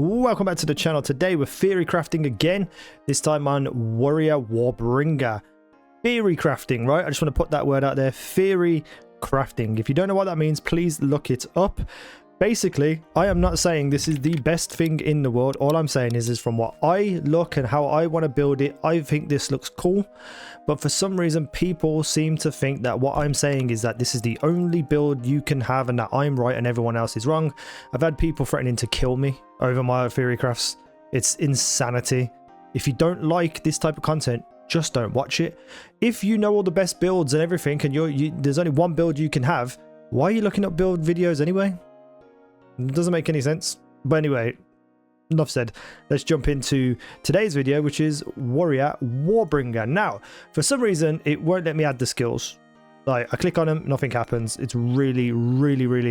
Welcome back to the channel. Today we're theorycrafting again, this time on Warrior Warbringer. Theorycrafting, right? I just want to put that word out there, theorycrafting. If you don't know what that means, please look it up. Basically, I am not saying this is the best thing in the world. All I'm saying is from what I look and how I want to build it, I think this looks cool. But for some reason, people seem to think that what I'm saying is that this is the only build you can have and that I'm right and everyone else is wrong. I've had people threatening to kill me over my theorycrafts. It's insanity. If you don't like this type of content, just don't watch it. If you know all the best builds and everything and there's only one build you can have, why are you looking up build videos anyway? It doesn't make any sense. But anyway, enough said. Let's jump into today's video, which is Warrior Warbringer. Now, for some reason, it won't let me add the skills. Like, I click on them, nothing happens. It's really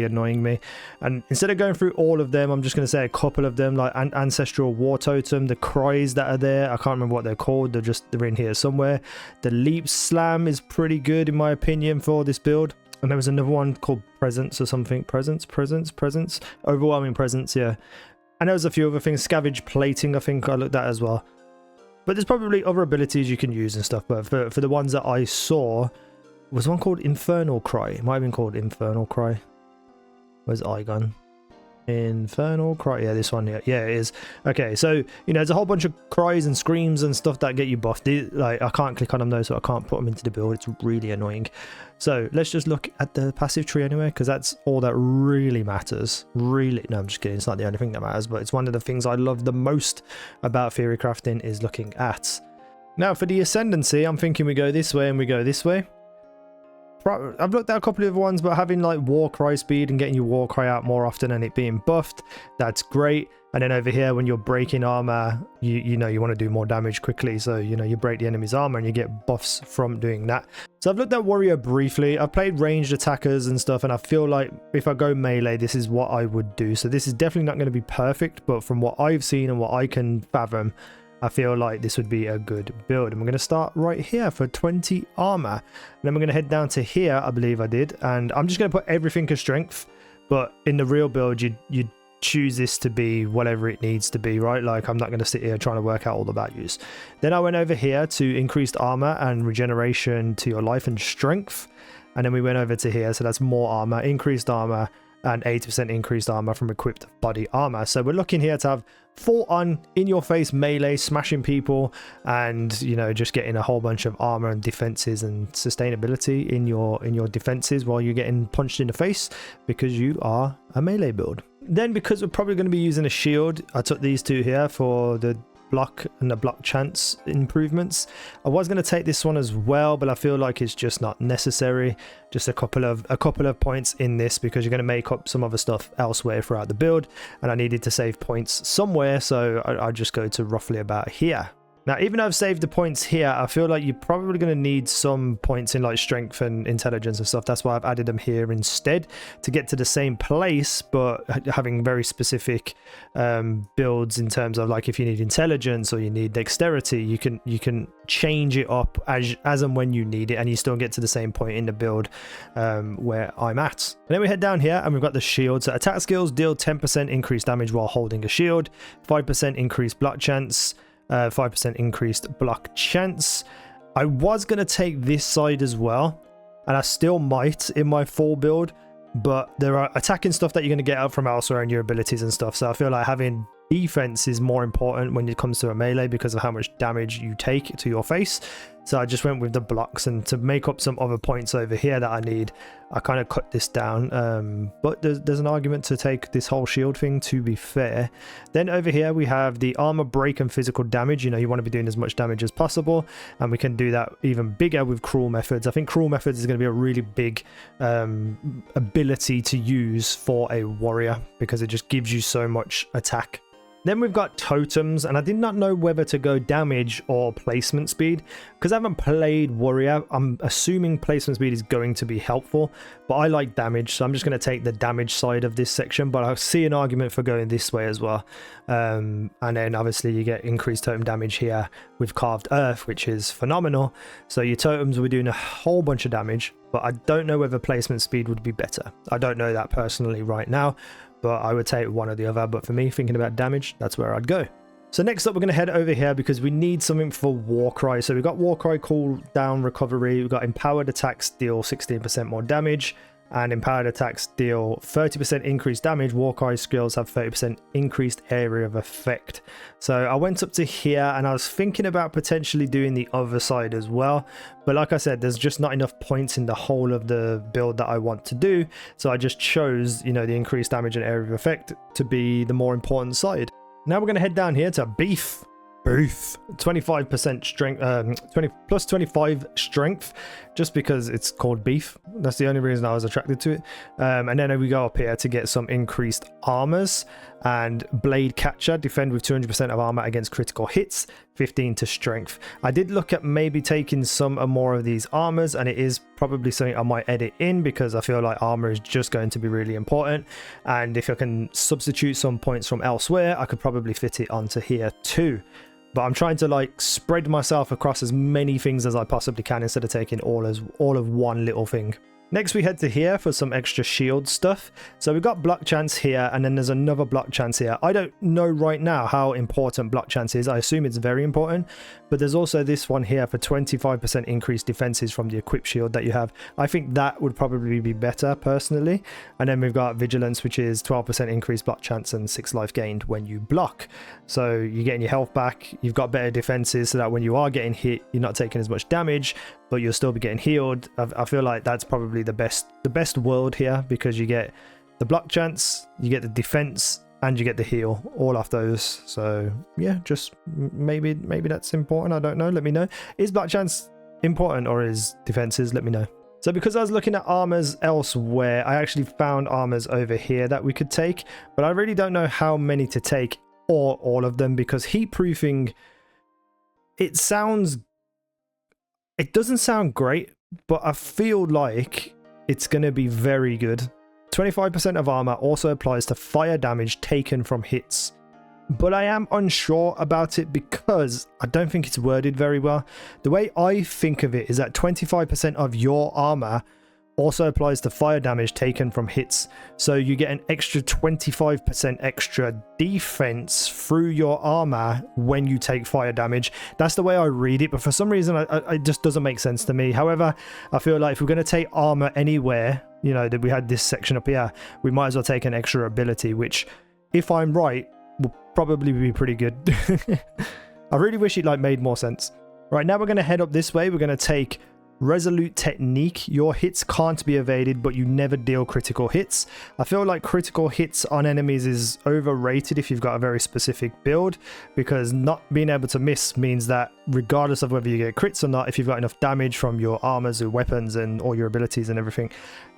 annoying me. And instead of going through all of them, I'm just going to say a couple of them, like Ancestral War Totem, the cries that are there. I can't remember what they're called. They're in here somewhere. The Leap Slam is pretty good, in my opinion, for this build. And there was another one called Presence or something. Presence. Overwhelming Presence, yeah. And there was a few other things. Scavenge Plating, I think I looked at as well. But there's probably other abilities you can use and stuff. But for the ones that I saw, was one called Infernal Cry. It might have been called Infernal Cry. Where's Igon? Infernal Cry. Yeah, this one here. Yeah, it is. Okay, so, you know, there's a whole bunch of cries and screams and stuff that get you buffed. Like, I can't click on them though, so I can't put them into the build. It's really annoying. So let's just look at the passive tree anyway, because that's all that really matters. Really, no, I'm just kidding. It's not the only thing that matters, but it's one of the things I love the most about theorycrafting is looking at. Now, for the ascendancy, I'm thinking we go this way and we go this way. I've looked at a couple of ones, but having like war cry speed and getting your war cry out more often and it being buffed, that's great. And then over here, when you're breaking armor, you know you want to do more damage quickly, so you know you break the enemy's armor and you get buffs from doing that. So I've looked at warrior briefly. I've played ranged attackers and stuff, and I feel like if I go melee, this is what I would do. So this is definitely not going to be perfect, but from what I've seen and what I can fathom, I feel like this would be a good build. And we're going to start right here for 20 armor. And then we're going to head down to here, I believe I did. And I'm just going to put everything as strength. But in the real build, you choose this to be whatever it needs to be, right? Like, I'm not going to sit here trying to work out all the values. Then I went over here to increased armor and regeneration to your life and strength. And then we went over to here. So that's more armor, increased armor, and 80% increased armor from equipped body armor. So we're looking here to have full on in your face melee, smashing people, and you know, just getting a whole bunch of armor and defenses and sustainability in your defenses while you're getting punched in the face because you are a melee build. Then, because we're probably going to be using a shield, I took these two here for the block and the block chance improvements. I was going to take this one as well, but I feel like it's just not necessary. Just a couple of points in this because you're going to make up some other stuff elsewhere throughout the build, and I needed to save points somewhere, so I just go to roughly about here. Now, even though I've saved the points here, I feel like you're probably going to need some points in like strength and intelligence and stuff. That's why I've added them here instead to get to the same place, but having very specific builds in terms of like if you need intelligence or you need dexterity, you can change it up as and when you need it, and you still get to the same point in the build where I'm at. And then we head down here and we've got the shield. So attack skills deal 10% increased damage while holding a shield, 5% increased block chance, 5% increased block chance. I was going to take this side as well, and I still might in my full build, but there are attacking stuff that you're going to get out from elsewhere and your abilities and stuff, so I feel like having defense is more important when it comes to a melee because of how much damage you take to your face. So I just went with the blocks, and to make up some other points over here that I need, I kind of cut this down, but there's an argument to take this whole shield thing, to be fair. Then over here we have the armor break and physical damage. You know, you want to be doing as much damage as possible, and we can do that even bigger with cruel methods. I think cruel methods is going to be a really big ability to use for a warrior because it just gives you so much attack. Then we've got totems, and I did not know whether to go damage or placement speed because I haven't played warrior. I'm assuming placement speed is going to be helpful, but I like damage, so I'm just going to take the damage side of this section, but I see an argument for going this way as well. And then obviously you get increased totem damage here with carved earth, which is phenomenal. So your totems will be doing a whole bunch of damage, but I don't know whether placement speed would be better. I don't know that personally right now. but I would take one or the other. But for me, thinking about damage, that's where I'd go. So next up, we're going to head over here because we need something for Warcry. So we've got Warcry cooldown recovery. We've got empowered attacks deal 16% more damage, and empowered attacks deal 30% increased damage. Warcry skills have 30% increased area of effect. So I went up to here and I was thinking about potentially doing the other side as well. But like I said, there's just not enough points in the whole of the build that I want to do. So I just chose, you know, the increased damage and area of effect to be the more important side. Now we're going to head down here to Beef. 25% strength, plus 25 strength, just because it's called beef. That's the only reason I was attracted to it. And then we go up here to get some increased armors, and blade catcher, defend with 200% of armor against critical hits, 15 to strength. I did look at maybe taking some or more of these armors, and it is probably something I might edit in because I feel like armor is just going to be really important. And if I can substitute some points from elsewhere, I could probably fit it onto here too. But I'm trying to like spread myself across as many things as I possibly can instead of taking all of one little thing. Next we head to here for some extra shield stuff. So we've got block chance here, and then there's another block chance here. I don't know right now how important block chance is. I assume it's very important, but there's also this one here for 25% increased defenses from the equip shield that you have. I think that would probably be better personally. And then we've got vigilance, which is 12% increased block chance and 6 life gained when you block. So you're getting your health back, you've got better defenses so that when you are getting hit, you're not taking as much damage, but you'll still be getting healed. I feel like that's probably the best world here, because you get the block chance, you get the defense, and you get the heal all off those. So yeah, just maybe that's important. I don't know. Let me know. Is block chance important or is defenses? Let me know. So because I was looking at armors elsewhere, I actually found armors over here that we could take, but I really don't know how many to take or all of them, because heat proofing, it doesn't sound great, but I feel like it's going to be very good. 25% of armor also applies to fire damage taken from hits, but I am unsure about it because I don't think it's worded very well. The way I think of it is that 25% of your armor also applies to fire damage taken from hits, so you get an extra 25% extra defense through your armor when you take fire damage. That's the way I read it, but for some reason it just doesn't make sense to me. However, I feel like if we're going to take armor anywhere, you know, that we had this section up here, we might as well take an extra ability, which, if I'm right, will probably be pretty good. I really wish it like made more sense. Right, now we're going to head up this way. We're going to take Resolute Technique. Your hits can't be evaded, but you never deal critical hits. I feel like critical hits on enemies is overrated if you've got a very specific build, because not being able to miss means that regardless of whether you get crits or not, if you've got enough damage from your armors or weapons and all your abilities and everything,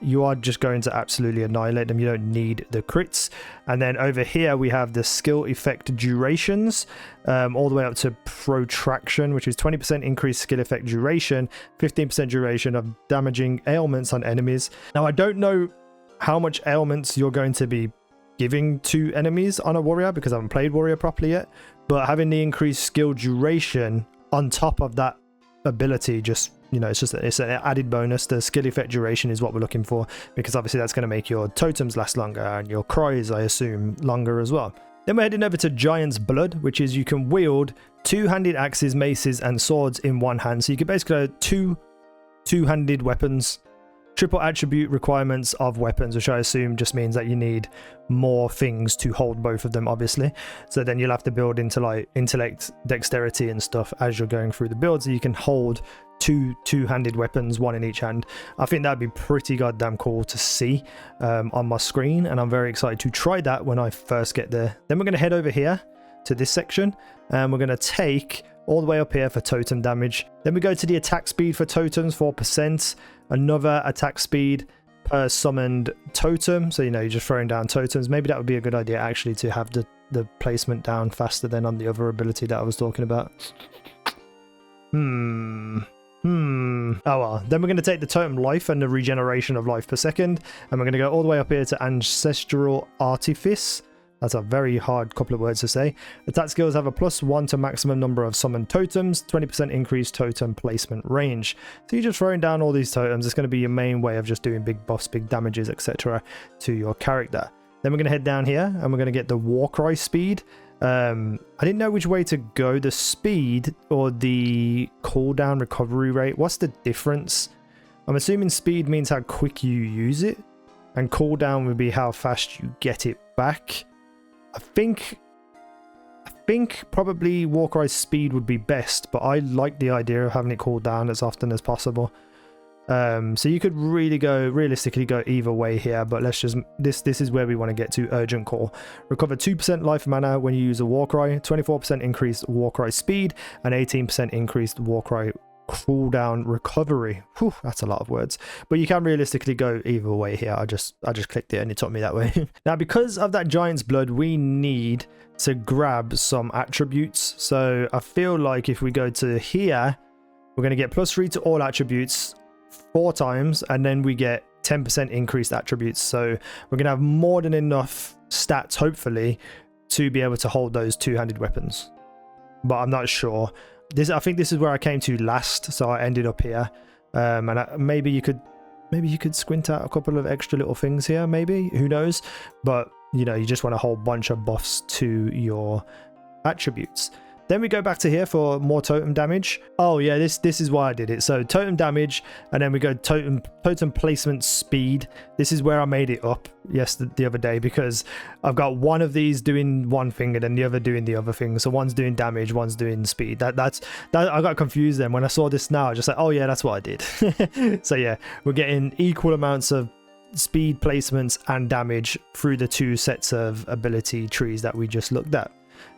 you are just going to absolutely annihilate them. You don't need the crits. And then over here we have the skill effect durations, all the way up to protraction, which is 20% increased skill effect duration, 15% duration of damaging ailments on enemies. Now I don't know how much ailments you're going to be giving to enemies on a warrior, because I haven't played warrior properly yet, but having the increased skill duration on top of that ability, just, you know, it's an added bonus. The skill effect duration is what we're looking for, because obviously that's going to make your totems last longer and your cries, I assume, longer as well. Then we're heading over to Giant's Blood, which is you can wield two-handed axes, maces, and swords in one hand. So you can basically go two-handed weapons. Triple attribute requirements of weapons, which I assume just means that you need more things to hold both of them, obviously. So then you'll have to build into like intellect, dexterity and stuff as you're going through the build, so you can hold two-handed weapons, one in each hand. I think that'd be pretty goddamn cool to see on my screen, and I'm very excited to try that when I first get there. Then we're going to head over here to this section, and we're going to take all the way up here for totem damage. Then we go to the attack speed for totems, 4%. Another attack speed per summoned totem. So, you know, you're just throwing down totems. Maybe that would be a good idea actually, to have the placement down faster than on the other ability that I was talking about. Oh well. Then we're going to take the totem life and the regeneration of life per second, and we're going to go all the way up here to ancestral artifice. That's a very hard couple of words to say. Attack skills have a +1 to maximum number of summoned totems, 20% increased totem placement range. So you're just throwing down all these totems. It's going to be your main way of just doing big buffs, big damages, etc. to your character. Then we're going to head down here and we're going to get the Warcry speed. I didn't know which way to go, the speed or the cooldown recovery rate. What's the difference? I'm assuming speed means how quick you use it, and cooldown would be how fast you get it back. I think probably Warcry speed would be best, but I like the idea of having it cool down as often as possible. So you could realistically go either way here, but let's just this is where we want to get to. Urgent call. Recover 2% life mana when you use a Warcry, 24% increased Warcry speed, and 18% increased Warcry cooldown recovery. Whew, that's a lot of words, but you can realistically go either way here. I just clicked it and it took me that way. Now, because of that giant's blood, we need to grab some attributes. So I feel like if we go to here, we're going to get +3 to all attributes 4 times, and then we get 10% increased attributes. So we're going to have more than enough stats, hopefully, to be able to hold those two-handed weapons, but I'm not sure. I think this is where I came to last, so I ended up here. And maybe you could squint out a couple of extra little things here, maybe, who knows. But you know, you just want a whole bunch of buffs to your attributes. Then we go back to here for more totem damage. Oh yeah, this is why I did it. So totem damage, and then we go totem placement speed. This is where I made it up the other day, because I've got one of these doing one thing and then the other doing the other thing. So one's doing damage, one's doing speed. That I got confused then when I saw this now. I just like, oh yeah, that's what I did. So yeah, we're getting equal amounts of speed placements and damage through the 2 sets of ability trees that we just looked at.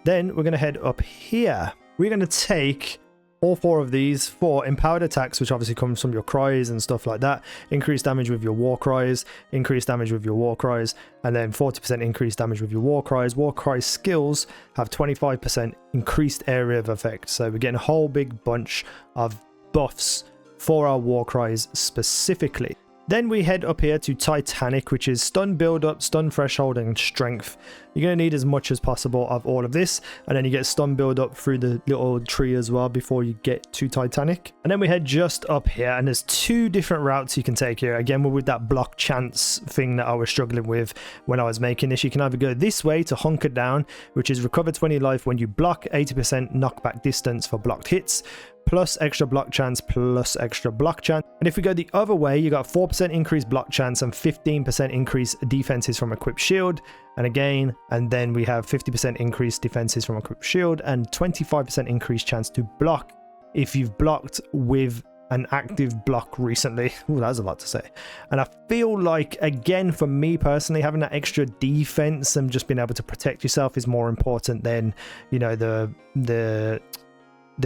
Then we're going to head up here. We're going to take all 4 of these for empowered attacks, which obviously comes from your cries and stuff like that. Increase damage with your war cries, increase damage with your war cries, and then 40% increased damage with your war cries. War cry skills have 25% increased area of effect. So we're getting a whole big bunch of buffs for our war cries specifically. Then we head up here to Titanic, which is stun build up, stun threshold, and strength. You're going to need as much as possible of all of this, and then you get stun build up through the little tree as well before you get to Titanic. And then we head just up here, and there's 2 different routes you can take here. Again, we're with that block chance thing that I was struggling with when I was making this. You can either go this way to hunker down, which is recover 20 life when you block, 80% knockback distance for blocked hits, plus extra block chance, plus extra block chance. And if we go the other way, you got 4% increased block chance and 15% increased defenses from equipped shield. And then we have 50% increased defenses from equipped shield and 25% increased chance to block if you've blocked with an active block recently. Ooh, that was a lot to say. And I feel like, again, for me personally, having that extra defense and just being able to protect yourself is more important than, you know, the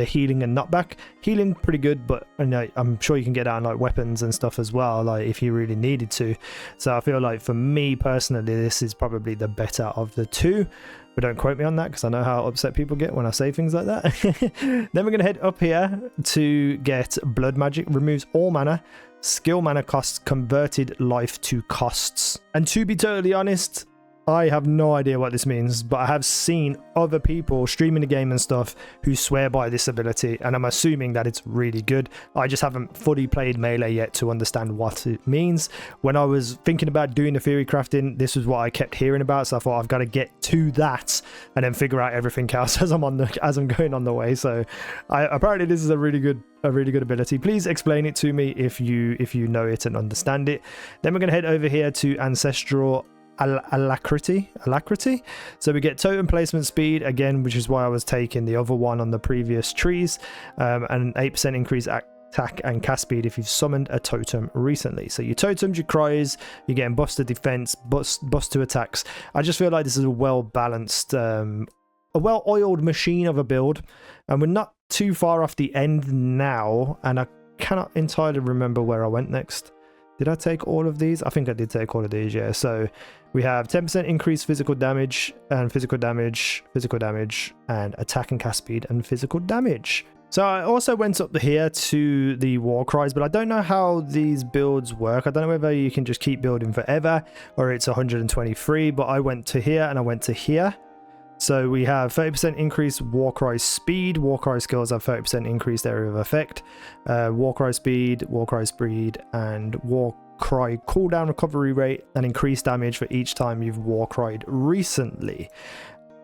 healing and knockback. Healing pretty good, but you know, I'm sure you can get out on like weapons and stuff as well, like if you really needed to. So I feel like for me personally, this is probably the better of the 2, but don't quote me on that because I know how upset people get when I say things like that. Then we're going to head up here to get blood magic. Removes all mana, skill mana costs, converted life to costs. And to be totally honest, I have no idea what this means, but I have seen other people streaming the game and stuff who swear by this ability, and I'm assuming that it's really good. I just haven't fully played Melee yet to understand what it means. When I was thinking about doing the theory crafting, this was what I kept hearing about, so I thought I've got to get to that and then figure out everything else as I'm going on the way. So apparently this is a really good ability. Please explain it to me if you know it and understand it. Then we're going to head over here to Ancestral Alacrity. So we get totem placement speed again, which is why I was taking the other one on the previous trees, and 8% increase attack and cast speed if you've summoned a totem recently. So your totems, your cries, you're getting buffs to defense, buffs to attacks. I just feel like this is a well balanced, a well oiled machine of a build, and we're not too far off the end now, and I cannot entirely remember where I went next. Did I take all of these? I think I did take all of these, yeah. So we have 10% increased physical damage, and physical damage, and attack and cast speed, and physical damage. So I also went up here to the war cries, but I don't know how these builds work. I don't know whether you can just keep building forever or it's 123, but I went to here and I went to here. So we have 30% increased Warcry speed. Warcry skills have 30% increased area of effect. Warcry speed, and cry cooldown recovery rate and increased damage for each time you've war cried recently.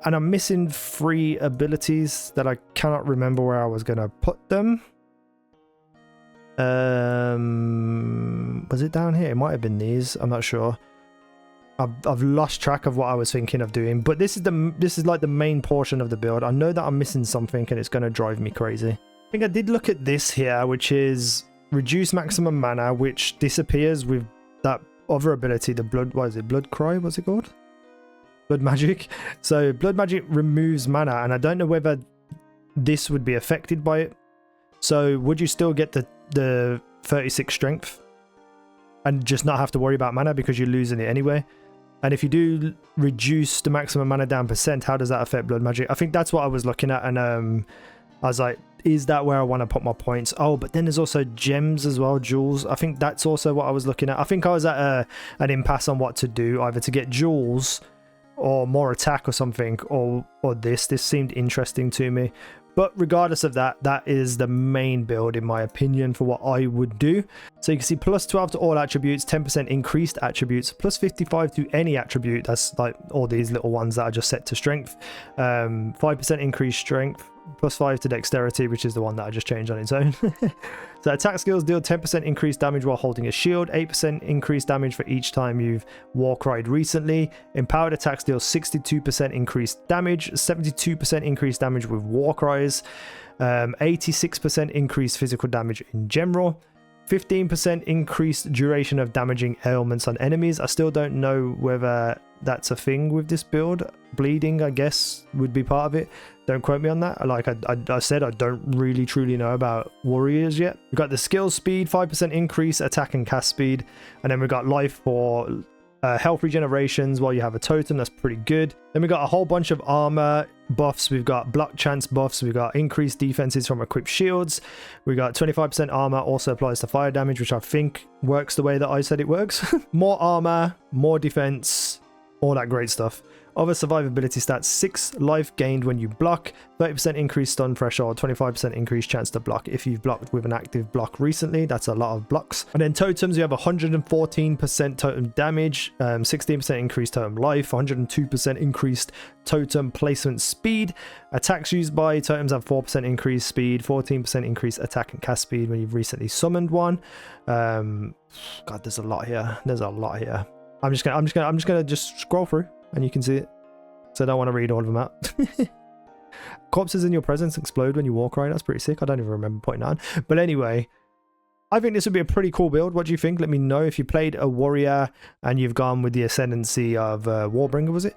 And I'm missing 3 abilities that I cannot remember where I was going to put them. Was it down here? It might have been these. I'm not sure. I've lost track of what I was thinking of doing, but this is like the main portion of the build. I know that I'm missing something and it's going to drive me crazy. I think I did look at this here, which is reduce maximum mana, which disappears with that other ability, the blood, what is it, blood cry, what's it called? Blood magic. So blood magic removes mana, and I don't know whether this would be affected by it. So would you still get the 36 strength and just not have to worry about mana because you're losing it anyway? And if you do reduce the maximum mana down %, how does that affect blood magic? I think that's what I was looking at, and I was like, is that where I want to put my points? Oh, but then there's also gems as well, jewels. I think that's also what I was looking at. I think I was at an impasse on what to do, either to get jewels or more attack or something, or this. This seemed interesting to me. But regardless of that, that is the main build in my opinion for what I would do. So you can see plus 12 to all attributes, 10% increased attributes, plus 55 to any attribute. That's like all these little ones that are just set to strength. 5% increased strength, plus 5 to dexterity, which is the one that I just changed on its own. So attack skills deal 10% increased damage while holding a shield, 8% increased damage for each time you've war cried recently. Empowered attacks deal 62% increased damage, 72% increased damage with war cries, 86% increased physical damage in general, 15% increased duration of damaging ailments on enemies. I still don't know whether that's a thing with this build. Bleeding, I guess, would be part of it. Don't quote me on that. Like I said, I don't really truly know about warriors yet. We've got the skill speed, 5% increase, attack and cast speed. And then we've got life for health regenerations while you have a totem. That's pretty good. Then we got a whole bunch of armor buffs. We've got block chance buffs. We've got increased defenses from equipped shields. We got 25% armor also applies to fire damage, which I think works the way that I said it works. More armor, more defense, all that great stuff. Other survivability stats: 6 life gained when you block, 30% increased stun threshold, 25% increased chance to block if you've blocked with an active block recently. That's a lot of blocks. And then totems, you have 114% totem damage, 16% increased totem life, 102% increased totem placement speed. Attacks used by totems have 4% increased speed, 14% increased attack and cast speed when you've recently summoned one. God, there's a lot here. There's a lot here. I'm just gonna scroll through and you can see it. So I don't want to read all of them out. Corpses in your presence explode when you walk, right? That's pretty sick. I don't even remember putting that on. But anyway, I think this would be a pretty cool build. What do you think? Let me know if you played a warrior and you've gone with the ascendancy of Warbringer, was it?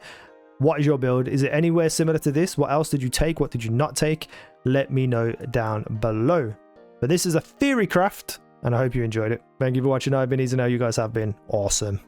What is your build? Is it anywhere similar to this? What else did you take? What did you not take? Let me know down below. But this is a Theorycraft, and I hope you enjoyed it. Thank you for watching. I've been Easy. Now you guys have been awesome.